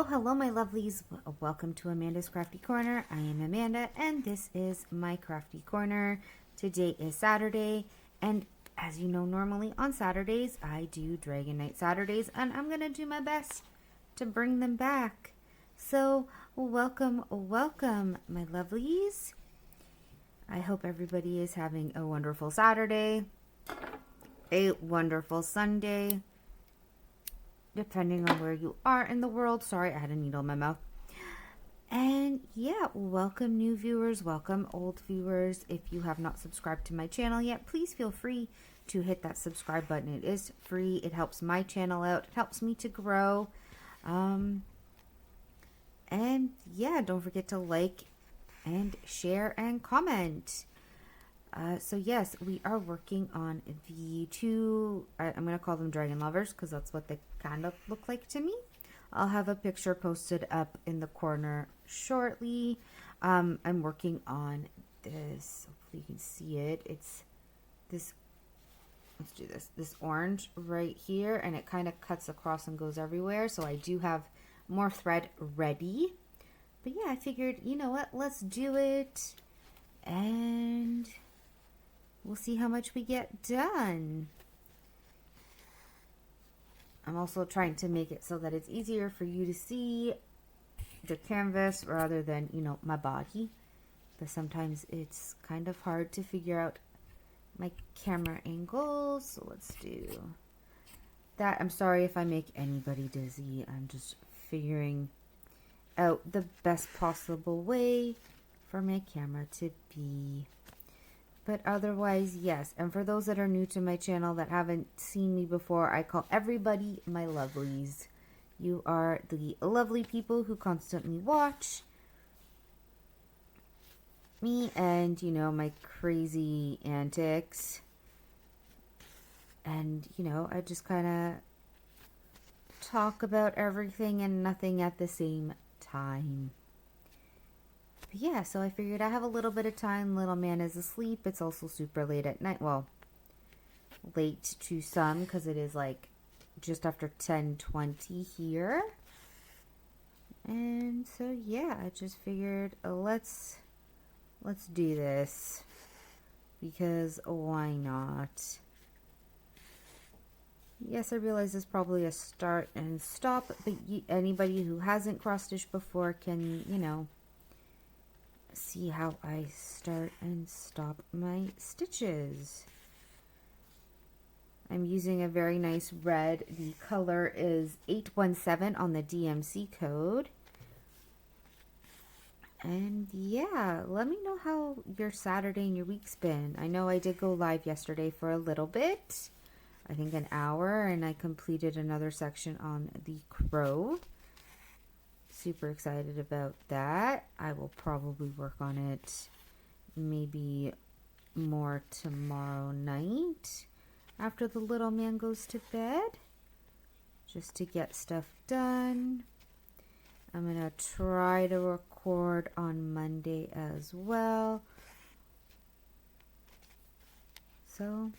hello, my lovelies. Welcome to Amanda's Crafty Corner. I am Amanda, and this is my Crafty Corner. Today is Saturday, and as you know, normally on Saturdays, I do Dragon Night Saturdays, and I'm going to do my best to bring them back. So, welcome, my lovelies. I hope everybody is having a wonderful Saturday, a wonderful Sunday, depending on where you are in the world. Sorry, I had a needle in my mouth. And yeah, welcome new viewers, welcome old viewers. If you have not subscribed to my channel yet, please feel free to hit that subscribe button. It is free. It helps my channel out. It helps me to grow. And yeah, don't forget to like and share and comment. So yes, we are working on the two, I'm going to call them dragon lovers because that's what they kind of look like to me. I'll have a picture posted up in the corner shortly. I'm working on this, hopefully you can see it. It's this, let's do this orange right here, and it kind of cuts across and goes everywhere. So I do have more thread ready. But yeah, I figured, you know what, let's do it. And we'll see how much we get done. I'm also trying to make it so that it's easier for you to see the canvas rather than, you know, my body. But sometimes it's kind of hard to figure out my camera angles. So let's do that. I'm sorry if I make anybody dizzy. I'm just figuring out the best possible way for my camera to be. But otherwise, yes. And for those that are new to my channel that haven't seen me before, I call everybody my lovelies. You are the lovely people who constantly watch me and, you know, my crazy antics. And, you know, I just kind of talk about everything and nothing at the same time. But yeah, so I figured I have a little bit of time. Little man is asleep. It's also super late at night. Well, late to some because it is like just after 10:20 here. And so yeah, I just figured let's do this because why not? Yes, I realize it's probably a start and stop, but anybody who hasn't cross stitched before can, you know, see how I start and stop my stitches. I'm using a very nice red. The color is 817 on the DMC code. And yeah, let me know how your Saturday and your week's been. I know I did go live yesterday for a little bit, I think an hour, and I completed another section on the crow. Super excited about that. I will probably work on it maybe more tomorrow night after the little man goes to bed, just to get stuff done. I'm gonna try to record on Monday as well. So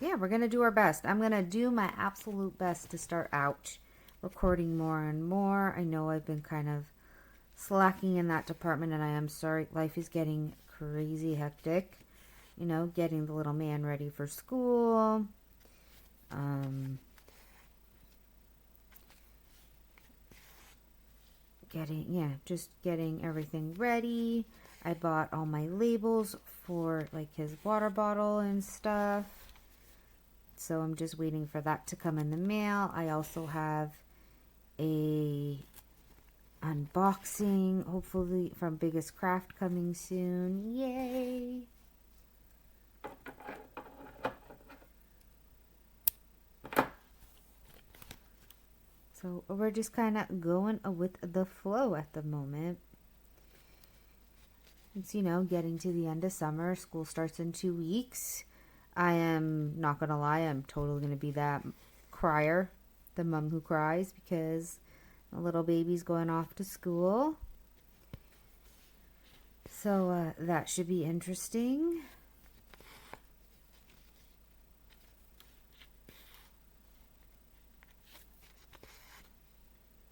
yeah, we're going to do our best. I'm going to do my absolute best to start out recording more and more. I know I've been kind of slacking in that department, and I am sorry. Life is getting crazy hectic. You know, getting the little man ready for school. Just getting everything ready. I bought all my labels for like his water bottle and stuff. So I'm just waiting for that to come in the mail. I also have a unboxing, hopefully from Biggest Craft, coming soon. Yay! So we're just kind of going with the flow at the moment. It's, you know, getting to the end of summer. School starts in 2 weeks. I am not going to lie, I'm totally going to be that crier, the mom who cries because the little baby's going off to school. So that should be interesting.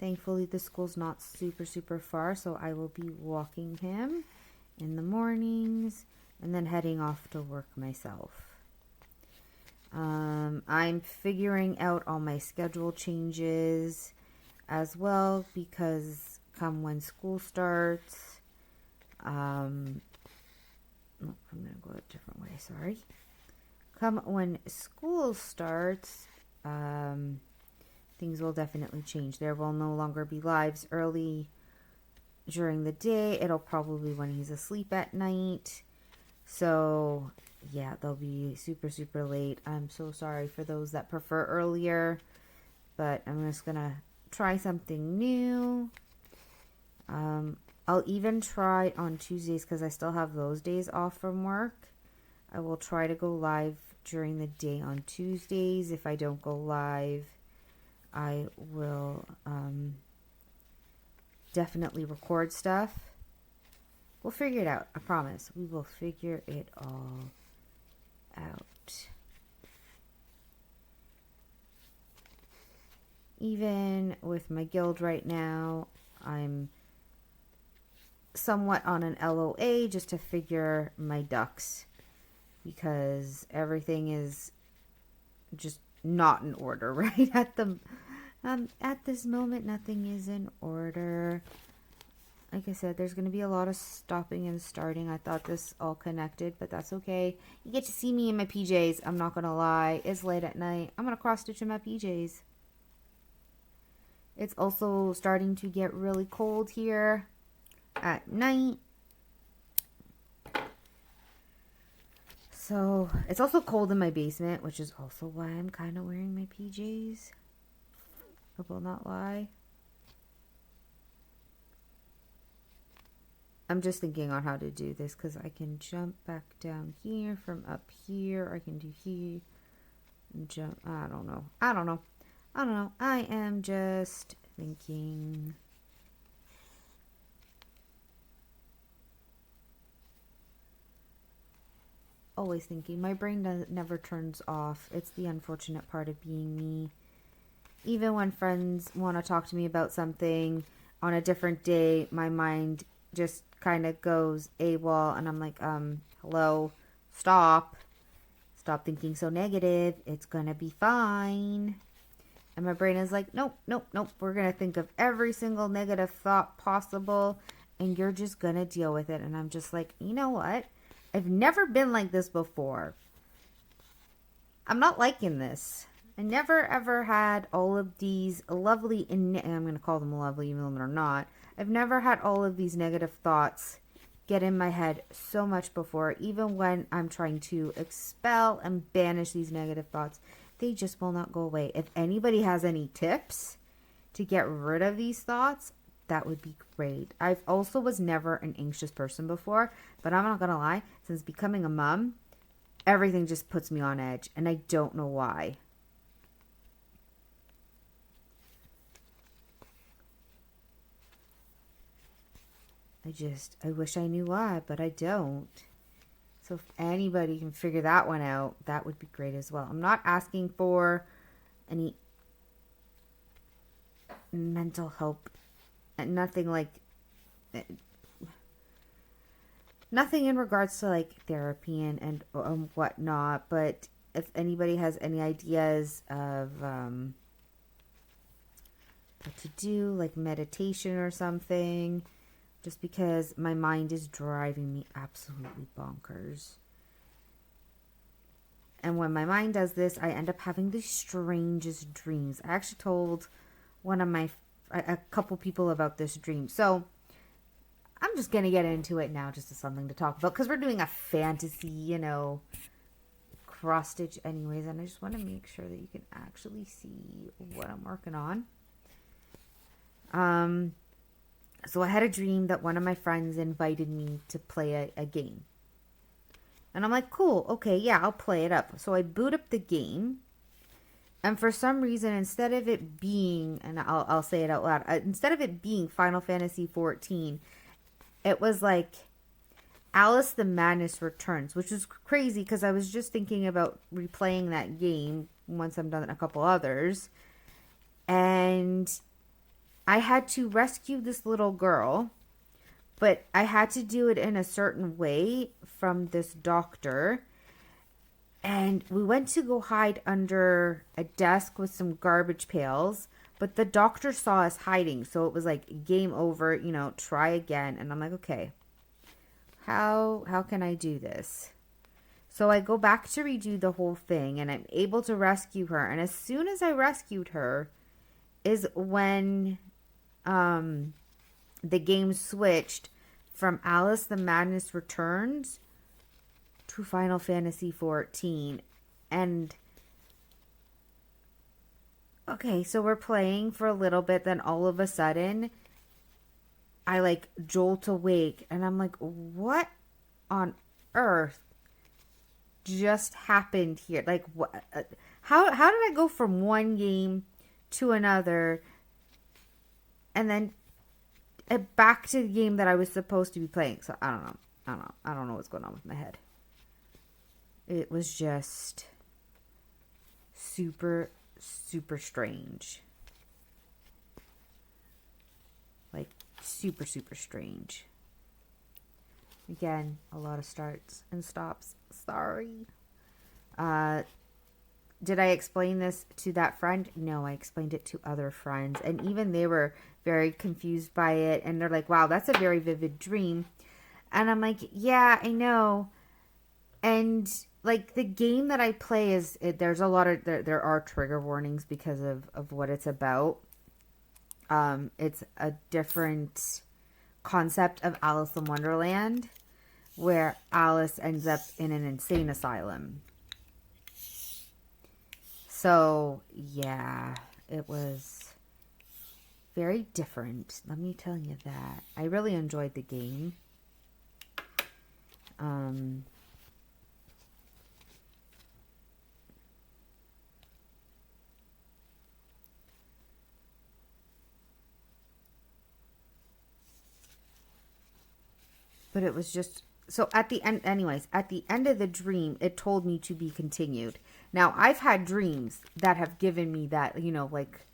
Thankfully, the school's not super, super far, so I will be walking him in the mornings and then heading off to work myself. I'm figuring out all my schedule changes as well, because come when school starts, I'm going to go a different way, sorry. Come when school starts, things will definitely change. There will no longer be lives early during the day. It'll probably be when he's asleep at night. So, yeah, they'll be super, super late. I'm so sorry for those that prefer earlier, but I'm just going to try something new. I'll even try on Tuesdays, because I still have those days off from work. I will try to go live during the day on Tuesdays. If I don't go live, I will definitely record stuff. We'll figure it out. I promise. We will figure it all out. Even with my guild right now, I'm somewhat on an LOA just to figure my ducks, because everything is just not in order right at this moment. Nothing is in order. Like I said, there's going to be a lot of stopping and starting. I thought this all connected, but that's okay. You get to see me in my PJs. I'm not going to lie. It's late at night. I'm going to cross stitch in my PJs. It's also starting to get really cold here at night. So it's also cold in my basement, which is also why I'm kind of wearing my PJs. I will not lie. I'm just thinking on how to do this, because I can jump back down here from up here. I can do here. Jump. I don't know. I am just thinking. Always thinking. My brain never turns off. It's the unfortunate part of being me. Even when friends want to talk to me about something on a different day, my mind just kind of goes AWOL, and I'm like, hello, stop thinking so negative. It's gonna be fine. And my brain is like, nope. We're gonna think of every single negative thought possible, and you're just gonna deal with it. And I'm just like, you know what? I've never been like this before. I'm not liking this. I never ever had all of these lovely, and I'm going to call them lovely even though they're not. I've never had all of these negative thoughts get in my head so much before. Even when I'm trying to expel and banish these negative thoughts, they just will not go away. If anybody has any tips to get rid of these thoughts, that would be great. I've also was never an anxious person before, but I'm not going to lie. Since becoming a mom, everything just puts me on edge, and I don't know why. I wish I knew why, but I don't. So if anybody can figure that one out, that would be great as well. I'm not asking for any mental help. Nothing like, nothing in regards to like therapy and whatnot. But if anybody has any ideas of what to do, like meditation or something, just because my mind is driving me absolutely bonkers. And when my mind does this, I end up having the strangest dreams. I actually told a couple people about this dream. So I'm just going to get into it now, just as something to talk about, because we're doing a fantasy, cross stitch anyways. And I just want to make sure that you can actually see what I'm working on. So I had a dream that one of my friends invited me to play a game. And I'm like, cool, okay, yeah, I'll play it up. So I boot up the game. And for some reason, instead of it being, and I'll say it out loud, instead of it being Final Fantasy 14, it was like Alice the Madness Returns, which is crazy because I was just thinking about replaying that game once I'm done a couple others. And I had to rescue this little girl, but I had to do it in a certain way from this doctor. And we went to go hide under a desk with some garbage pails, but the doctor saw us hiding. So it was like, game over, you know, try again. And I'm like, okay, how can I do this? So I go back to redo the whole thing, and I'm able to rescue her. And as soon as I rescued her is when the game switched from Alice the Madness Returns to Final Fantasy 14. And okay, so we're playing for a little bit, then all of a sudden I like jolt awake, and I'm like, what on earth just happened here? Like, what? How did I go from one game to another, and then back to the game that I was supposed to be playing? So I don't know. I don't know what's going on with my head. It was just super, super strange. Like, super, super strange. Again, a lot of starts and stops. Sorry. Did I explain this to that friend? No, I explained it to other friends. And even they were very confused by it. And they're like, wow, that's a very vivid dream. And I'm like, yeah, I know. And like, the game that I play is, there's a lot of, there are trigger warnings because of what it's about. It's a different concept of Alice in Wonderland, where Alice ends up in an insane asylum. So, yeah, it was very different. Let me tell you that. I really enjoyed the game. But it was just, so at the end, anyways, at the end of the dream, it told me to be continued. Now, I've had dreams that have given me that, you know, like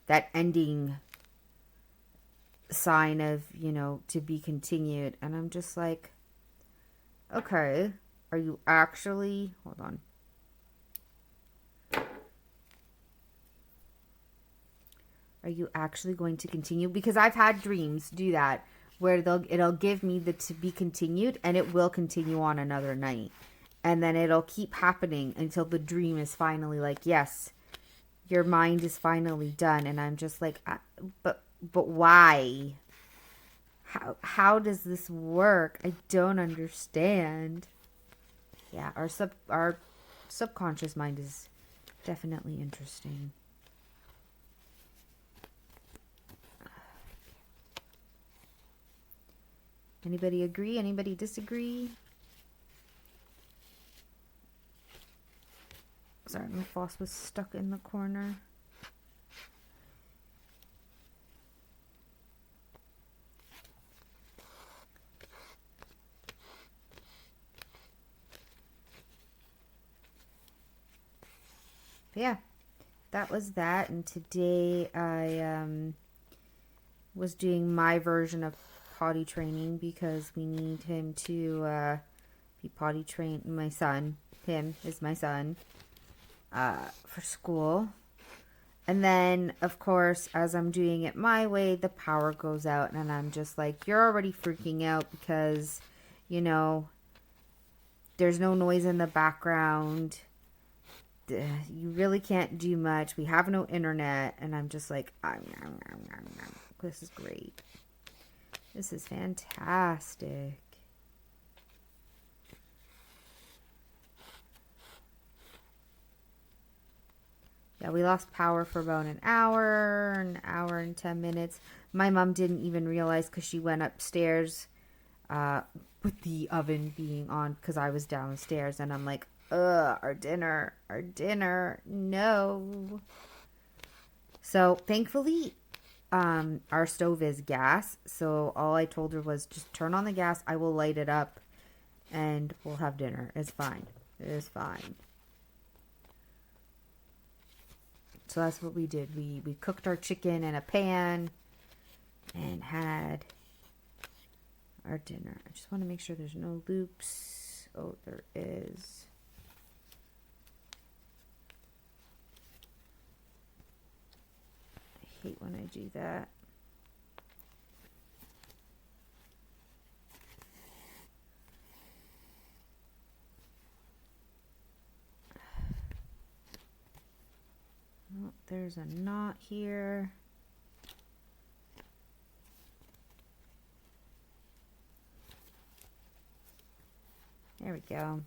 that ending sign of, you know, to be continued. And I'm just like, okay, are you actually, hold on. Are you actually going to continue? Because I've had dreams do that, where it'll give me the to be continued, and it will continue on another night. And then it'll keep happening until the dream is finally like, yes, your mind is finally done. And I'm just like, but why? How does this work? I don't understand. Yeah, our subconscious mind is definitely interesting. Anybody agree? Anybody disagree? Sorry, my floss was stuck in the corner. But yeah, that was that. And today I was doing my version of potty training, because we need him to be potty trained. My son, him is my son, for school. And then, of course, as I'm doing it my way, the power goes out, and I'm just like, you're already freaking out because, you know, there's no noise in the background. You really can't do much. We have no internet. And I'm just like, this is great. This is fantastic. Yeah, we lost power for about an hour and 10 minutes. My mom didn't even realize, because she went upstairs with the oven being on, because I was downstairs. And I'm like, our dinner, no. So thankfully, our stove is gas, so all I told her was, just turn on the gas, I will light it up, and we'll have dinner. It's fine. It is fine. So that's what we did. We cooked our chicken in a pan, and had our dinner. I just want to make sure there's no loops. Oh, there is. I hate when I do that. Oh, there's a knot here. There we go.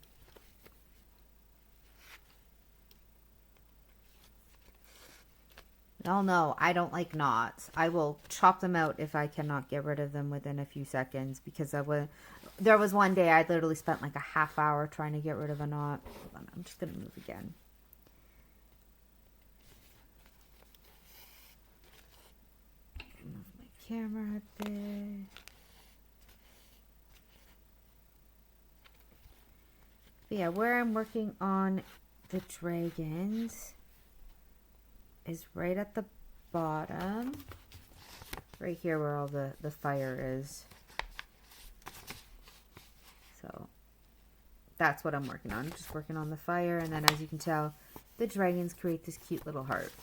Oh no, I don't like knots. I will chop them out if I cannot get rid of them within a few seconds, because there was one day I literally spent like a half hour trying to get rid of a knot. Hold on, I'm just going to move again. Move my camera a bit. But yeah, where I'm working on the dragons is right at the bottom, right here where all the fire is. So that's what I'm working on. Just working on the fire, and then as you can tell, the dragons create this cute little heart.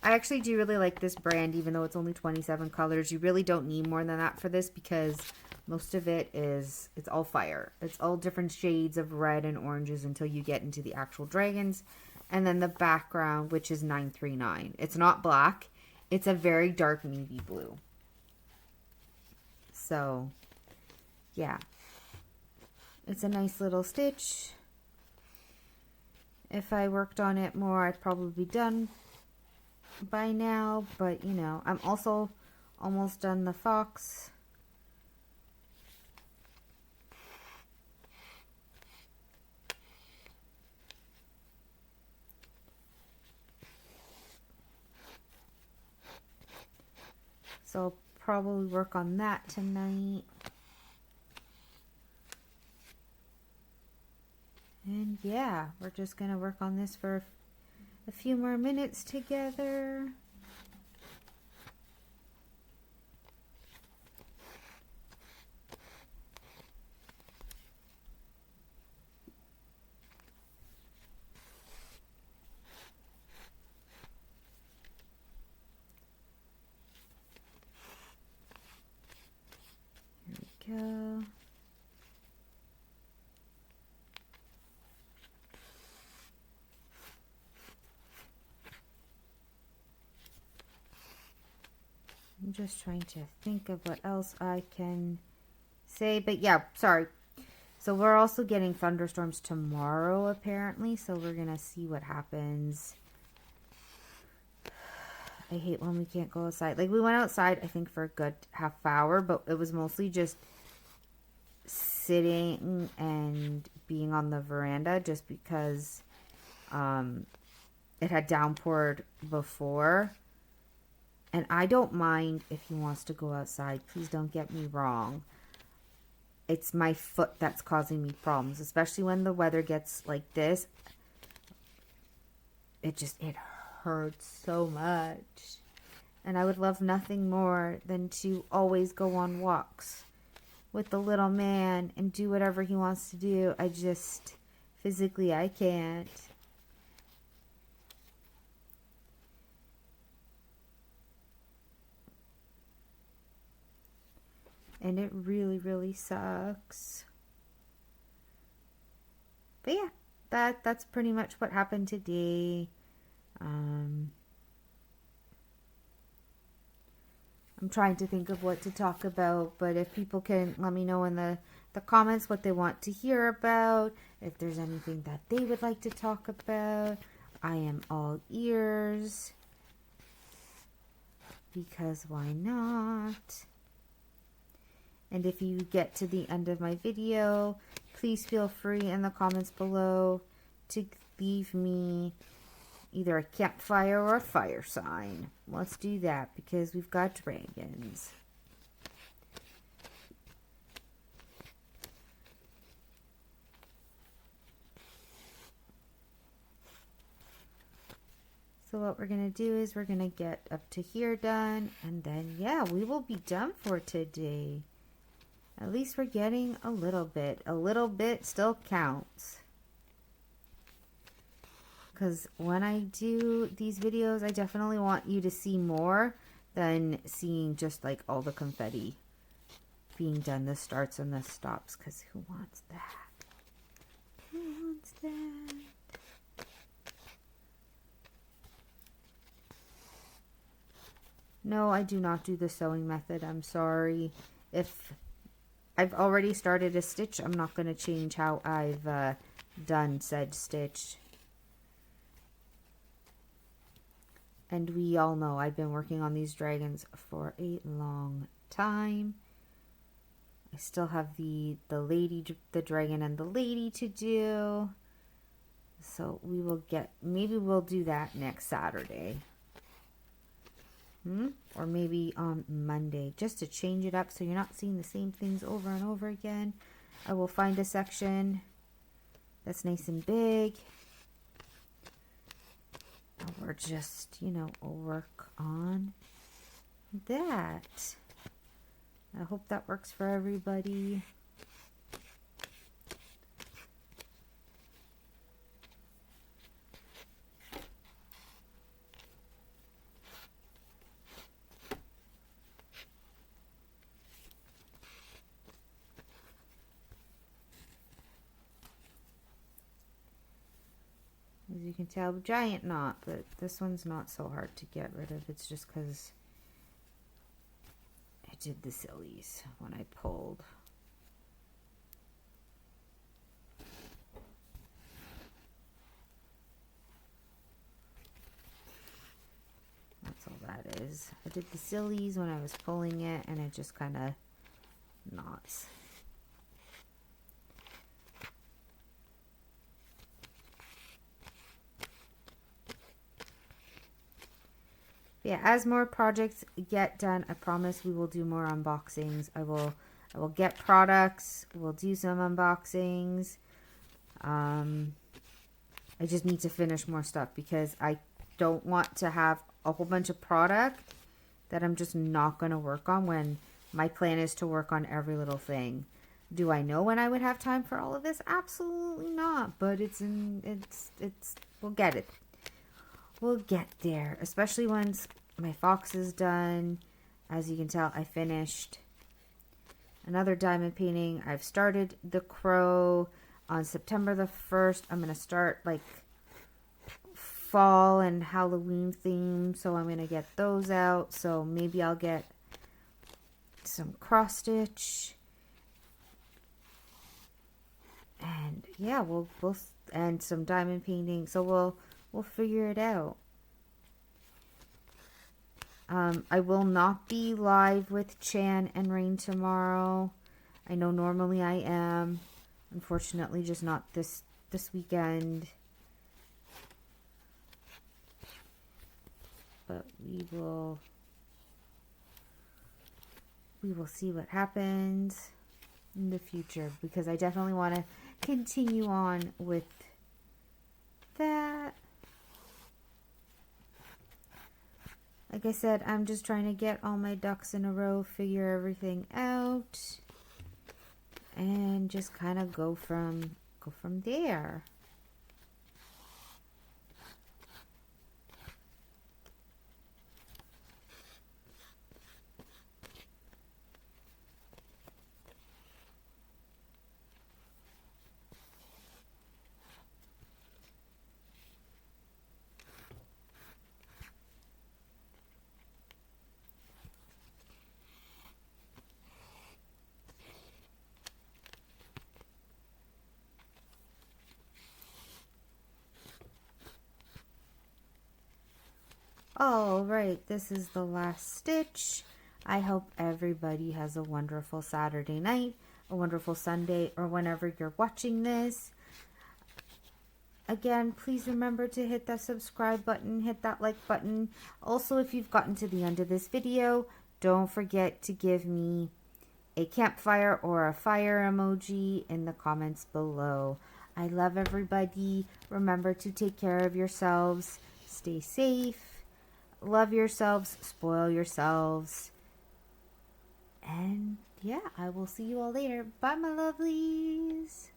I actually do really like this brand, even though it's only 27 colors. You really don't need more than that for this, because most of it's all fire. It's all different shades of red and oranges until you get into the actual dragons. And then the background, which is 939. It's not black. It's a very dark navy blue. So, yeah. It's a nice little stitch. If I worked on it more, I'd probably be done by now. But, you know, I'm also almost done the fox. So I'll probably work on that tonight. And yeah, we're just going to work on this for a few more minutes together. Here we go. I'm just trying to think of what else I can say. But yeah, sorry. So we're also getting thunderstorms tomorrow, apparently. So we're going to see what happens. I hate when we can't go outside. Like, we went outside, I think, for a good half hour. But it was mostly just sitting and being on the veranda, just because it had downpoured before. And I don't mind if he wants to go outside. Please don't get me wrong. It's my foot that's causing me problems. Especially when the weather gets like this. It hurts so much. And I would love nothing more than to always go on walks with the little man and do whatever he wants to do. I just, physically, I can't. And it really, really sucks. But yeah, that's pretty much what happened today. I'm trying to think of what to talk about, but if people can let me know in the comments what they want to hear about, if there's anything that they would like to talk about, I am all ears. Because why not? And if you get to the end of my video, please feel free in the comments below to leave me either a campfire or a fire sign. Let's do that because we've got dragons. So what we're going to do is we're going to get up to here done, and then, yeah, we will be done for today. At least we're getting a little bit. A little bit still counts. Because when I do these videos, I definitely want you to see more than seeing just like all the confetti being done, the starts and the stops. Because who wants that? Who wants that? No, I do not do the sewing method. I'm sorry. If I've already started a stitch, I'm not going to change how I've done said stitch. And we all know I've been working on these dragons for a long time. I still have the dragon and the lady to do. So we will maybe we'll do that next Saturday. Or maybe on Monday, just to change it up so you're not seeing the same things over and over again. I will find a section that's nice and big. And we're just, work on that. I hope that works for everybody. As you can tell, giant knot, but this one's not so hard to get rid of. It's just because I did the sillies when I pulled. That's all that is. I did the sillies when I was pulling it, and it just kind of knots. Yeah, as more projects get done, I promise we will do more unboxings. I will get products. We'll do some unboxings. I just need to finish more stuff because I don't want to have a whole bunch of product that I'm just not going to work on when my plan is to work on every little thing. Do I know when I would have time for all of this? Absolutely not. But we'll get it. We'll get there, especially once my fox is done. As you can tell, I finished another diamond painting. I've started the crow on September the 1st. I'm going to start like fall and Halloween theme, so I'm going to get those out. So maybe I'll get some cross stitch. And yeah, we'll and some diamond painting. So we'll figure it out. I will not be live with Chan and Rain tomorrow. I know normally I am. Unfortunately, just not this weekend. But we will see what happens in the future, because I definitely want to continue on with that. Like I said, I'm just trying to get all my ducks in a row, figure everything out, and just kind of go from there. All right, this is the last stitch. I hope everybody has a wonderful Saturday night, a wonderful Sunday, or whenever you're watching this. Again, please remember to hit that subscribe button, hit that like button. Also, if you've gotten to the end of this video, don't forget to give me a campfire or a fire emoji in the comments below. I love everybody. Remember to take care of yourselves. Stay safe. Love yourselves. Spoil yourselves. And yeah, I will see you all later. Bye, my lovelies.